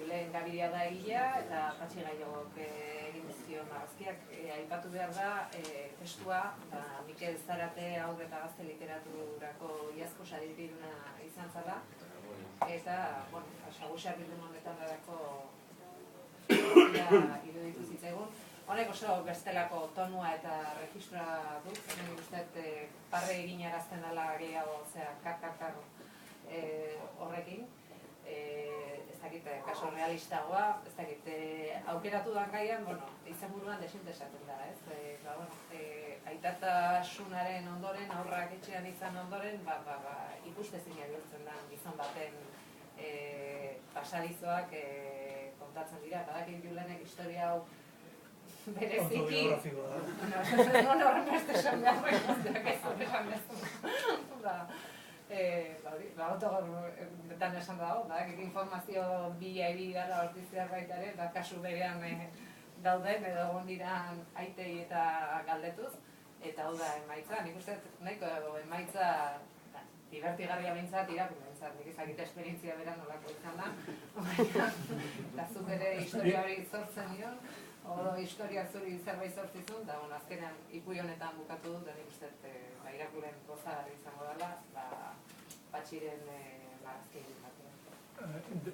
Julen Gabiria da egilea eta Patxi Gaiogok egin zion argazkiak. Aipatu behar da testua, Mikel Zarate haur eta gazte literaturako iazko sariduna izan zala. Eta, Sagusar bildun honetan darako iruditu zitzaigun. Honek oso bestelako tonua eta registroa dut, nire usteet parre egin arazten dela gehiago, kar horrekin. Ez dakit, kaso realistagoa, ez dakit, aukeratu da gaian, izan buruan desinteresatzen da, ez? Aitatasunaren ondoren, aurrak etxean izan ondoren, ikustezina bihurtzen da gizon baten pasadizoak kontatzen dira. Badakit Julenek historia hau bereziki... Autobiografikoa da. Horren beste esan behar behar ez esan bezu. Autogoretan esan dago, informazio bila gara hortizteak baita ere, kasu berean dauden edo egon diran aitei eta galdetuz, eta hau da emaitza. Nik uste nahiko emaitza divertigarria bintzat, irakurrentzat, nik ezagite esperientzia bera nolako izan da. Eta zuk ere historia hori zortzen nion, historia zuri zerbait zortzizun, eta azkenean ikui honetan bukatu dut, nik uste irakurren goza izango dela, Patxiren marazkin batean.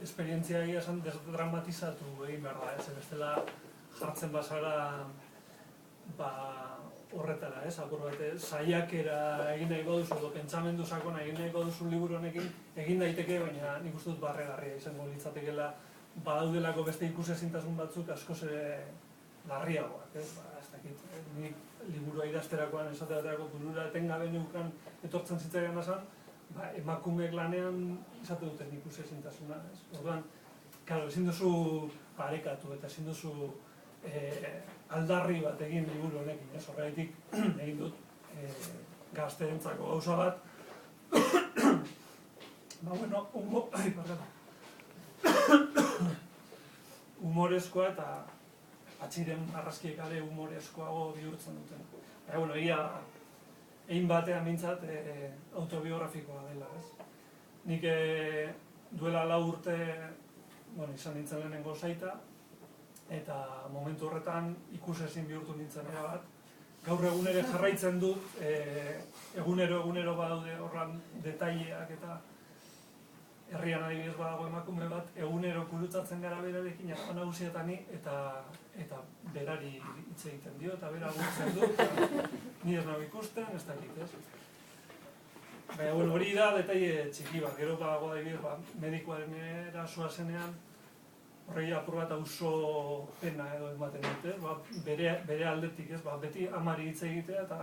Esperientzia egia esan desdramatizatu egin behar da, ez bestela jartzen bazara horretara, apur bat, saiakera egin nahi baduzu, edo pentsamendu sakona egin nahi baduzu liburu honekin egin daiteke, baina nik uste dut barregarria izango litzatekeela badaudelako beste ikusezintasun batzuk askoz ere larriagoak, ez dakit, nik liburua idazterakoan esate baterako burura etengabe neukan etortzen zitzaidan esan, emakumeek lanean izate duten ikusezintasuna, ez? Orduan, ezin duzu parekatu eta ezin duzu aldarri bat egin liburu honekin, ez? Horregatik egin dut gazteentzako gauza bat. Humorezkoa eta Patxiren argazkiek ere humorezkoago bihurtzen duten. Egin batean mintzat autobiografikoa dela, ez? Nik duela 4 urte izan nintzen lehenengo zaita, eta momentu horretan ikusezin bihurtu nintzen erabat. Gaur egun ere jarraitzen dut, egunero badaude horran detaileak eta herrian adibidez badago emakume bat, egunero kurutzatzen gara berarekin asko nagusietani eta berari hitz egiten dio eta bera gurtzen du, ni ez nago ikusten, ez dakit, ez? Hori da detaile txiki bat, gero badago adibidez medikoaren erasoa zenean, horrei apur bat auzo pena edo ematen dute, bere aldetik, ez? Beti amari hitz egitea eta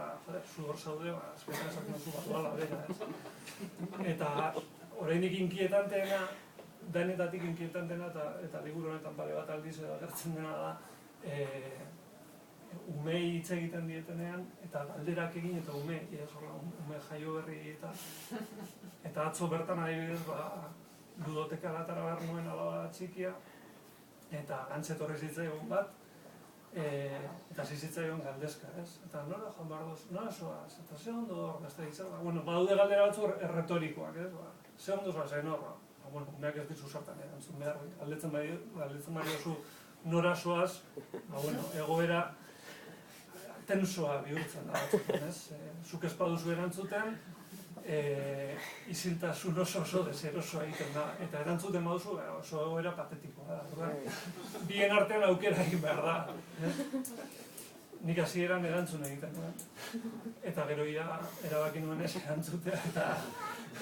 sudor zaude, azkenean esaten duzu bat duala bera, ez? Eta oraindik inkietanteena, denetatik inkietanteena eta liburu honetan pare bat aldiz agertzen dena da umei hitz egiten dietenean eta galderak egin eta ume jaio berri eta atzo bertan adibidez ludoteka latara behar nuen alaba txikia eta gantze torri zitzaigun bat eta zizitzaigun galdezka, ez? Eta nora joan behar duz, nora zoaz, eta ze ondo hor, beste ditzen, badaude galdera batzu erretorikoak, ez? Ze ondo zoaz, norra? Umeak ez dizu sartan erantzun behar, galdetzen bari oso nora zoaz, egoera tensoa bihurtzen da batzutan, ez? Zuk ez baduzu erantzuten, isiltasun oso deserosoa egiten da, eta erantzuten baduzu oso egoera patetikoa da. Bien artean aukera egin behar da. Nik hasieran erantzun egiten nuen. Eta gero erabaki nuen ez erantzutea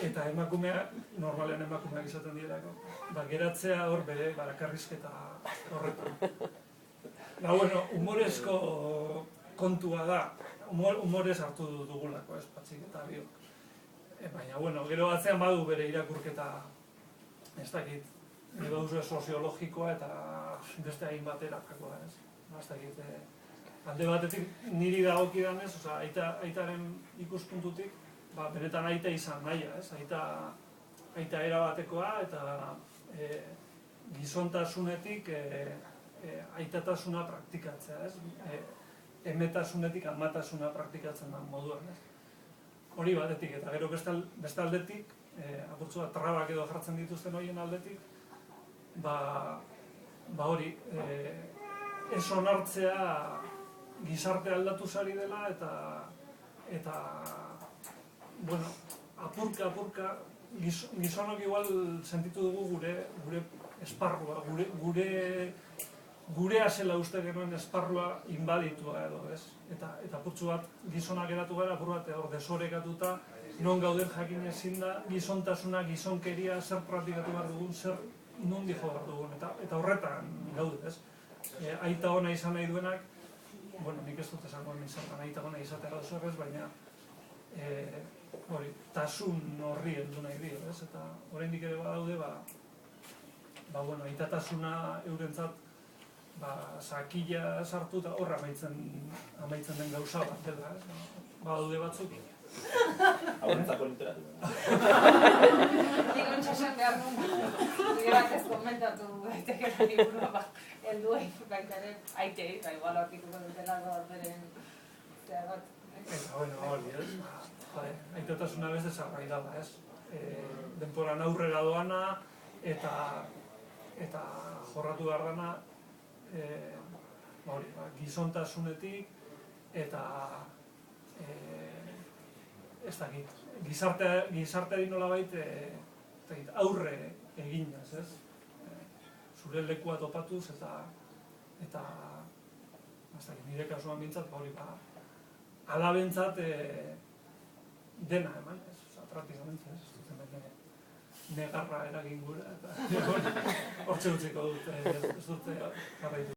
eta emakumeak, normalean emakumeak izaten direlako, geratzea hor bere barakarrizketa horretan. Humorezko kontua da, humorez hartu dugulako, ez Patxik eta biok. Baina, gero atzean badu bere irakurketa, ez dakit, nire baduzu soziologikoa eta beste hain bateratakoa, ez? Ez dakit, alde batetik niri dagokidan ez, aitaren ikuspuntutik, benetan aita izan nahia, ez? Aita erabatekoa eta gizontasunetik aitatasuna praktikatzea, ez? Emetasunetik amatasuna praktikatzen da moduan, ez? Hori batetik, eta gero beste aldetik, apurtzu bat trabak edo jartzen dituzten horien aldetik, ba hori, ez onartzea gizarte aldatu zari dela eta bueno, apurka gizonok igual sentitu dugu gure esparrua, gure zela uste genuen esparrua inbaditua edo, ez? Eta putzu bat gizonak eratu gara, apur bat hor desorekatuta, non gauden jakin ezin da, gizontasuna, gizonkeria, zer praktikatu behar dugun, zer nondi jo behar dugun, eta horretan gaude, ez? Aita ona izan nahi duenak, bueno, nik ez dut esango izan aita ona izatera duzorrez, baina tasun horri heldu nahi dio, ez? Eta oraindik ere badaude, bueno, aitatasuna eurentzat sakila sartu eta horra amaitzen den gauza bat dela, ez? Badaude batzuk. Haurentzako literatura. Nik ontsasen behar nuen, gerak ez komentatu daitekela liburua, helduei baitaren aitei, igual hortikuko dutelako beren zera bat. Eta, bueno, hori, ez? Aitatasuna beste zarrai dala, ez? Denporan aurrera doana eta jorratu behar dana gizontasunetik eta ez dakit, gizarteari nolabait aurre eginaz, ez? Zure lekua topatuz eta nire kasuan bintzat, alabentzat dena eman, ez? Praktikamente, ez? Negarra eragin gura eta hortxe utziko dut, ez dut jarraitu.